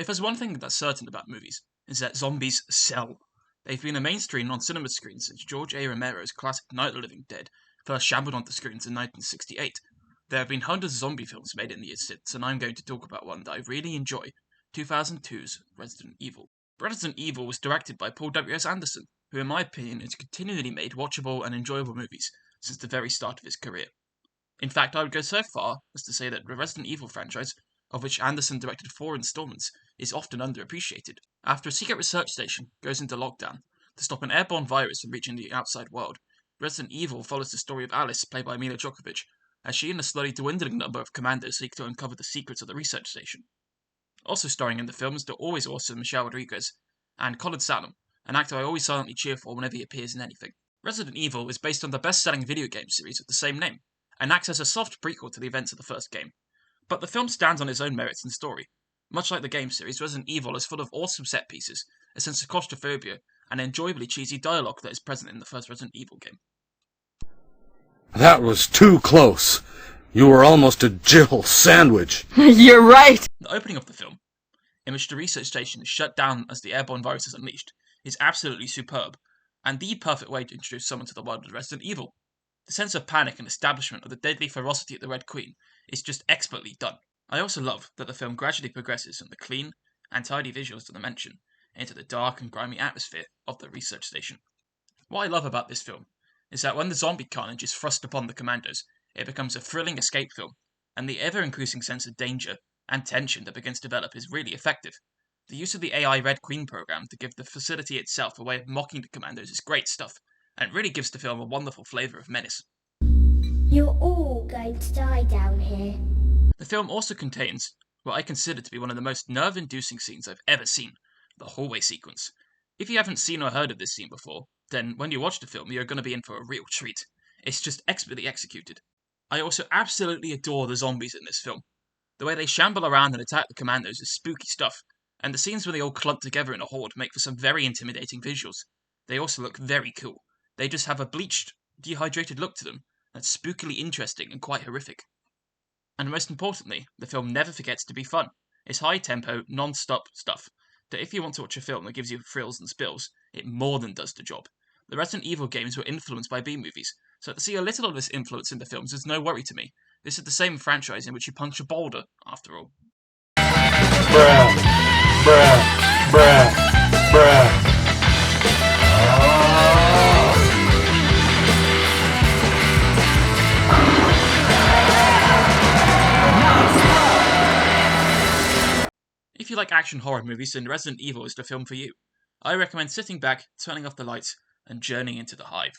If there's one thing that's certain about movies, it's that zombies sell. They've been a mainstream on cinema screens since George A. Romero's classic Night of the Living Dead first shambled onto screens in 1968. There have been hundreds of zombie films made in the years since, and I'm going to talk about one that I really enjoy, 2002's Resident Evil. Resident Evil was directed by Paul W.S. Anderson, who in my opinion has continually made watchable and enjoyable movies since the very start of his career. In fact, I would go so far as to say that the Resident Evil franchise, of which Anderson directed 4 installments, is often underappreciated. After a secret research station goes into lockdown to stop an airborne virus from reaching the outside world, Resident Evil follows the story of Alice, played by Mila Djokovic, as she and a slowly dwindling number of commandos seek to uncover the secrets of the research station. Also starring in the film is the always awesome Michelle Rodriguez, and Colin Salmon, an actor I always silently cheer for whenever he appears in anything. Resident Evil is based on the best-selling video game series of the same name, and acts as a soft prequel to the events of the first game. But the film stands on its own merits and story. Much like the game series, Resident Evil is full of awesome set pieces, a sense of claustrophobia, and enjoyably cheesy dialogue that is present in the first Resident Evil game. That was too close. You were almost a Jill sandwich. You're right! The opening of the film, in which the research station is shut down as the airborne virus is unleashed, is absolutely superb, and the perfect way to introduce someone to the world of Resident Evil. The sense of panic and establishment of the deadly ferocity of the Red Queen is just expertly done. I also love that the film gradually progresses from the clean and tidy visuals that I mentioned into the dark and grimy atmosphere of the research station. What I love about this film is that when the zombie carnage is thrust upon the commandos, it becomes a thrilling escape film, and the ever-increasing sense of danger and tension that begins to develop is really effective. The use of the AI Red Queen program to give the facility itself a way of mocking the commandos is great stuff, and it really gives the film a wonderful flavour of menace. You're all going to die down here. The film also contains what I consider to be one of the most nerve-inducing scenes I've ever seen, the hallway sequence. If you haven't seen or heard of this scene before, then when you watch the film, you're going to be in for a real treat. It's just expertly executed. I also absolutely adore the zombies in this film. The way they shamble around and attack the commandos is spooky stuff, and the scenes where they all clump together in a horde make for some very intimidating visuals. They also look very cool. They just have a bleached, dehydrated look to them that's spookily interesting and quite horrific. And most importantly, the film never forgets to be fun. It's high-tempo, non-stop stuff that if you want to watch a film that gives you thrills and spills, it more than does the job. The Resident Evil games were influenced by B-movies, so to see a little of this influence in the films is no worry to me. This is the same franchise in which you punch a boulder, after all. Bruh. Bruh. Bruh. Bruh. If you like action horror movies, then Resident Evil is the film for you. I recommend sitting back, turning off the lights, and journeying into the hive.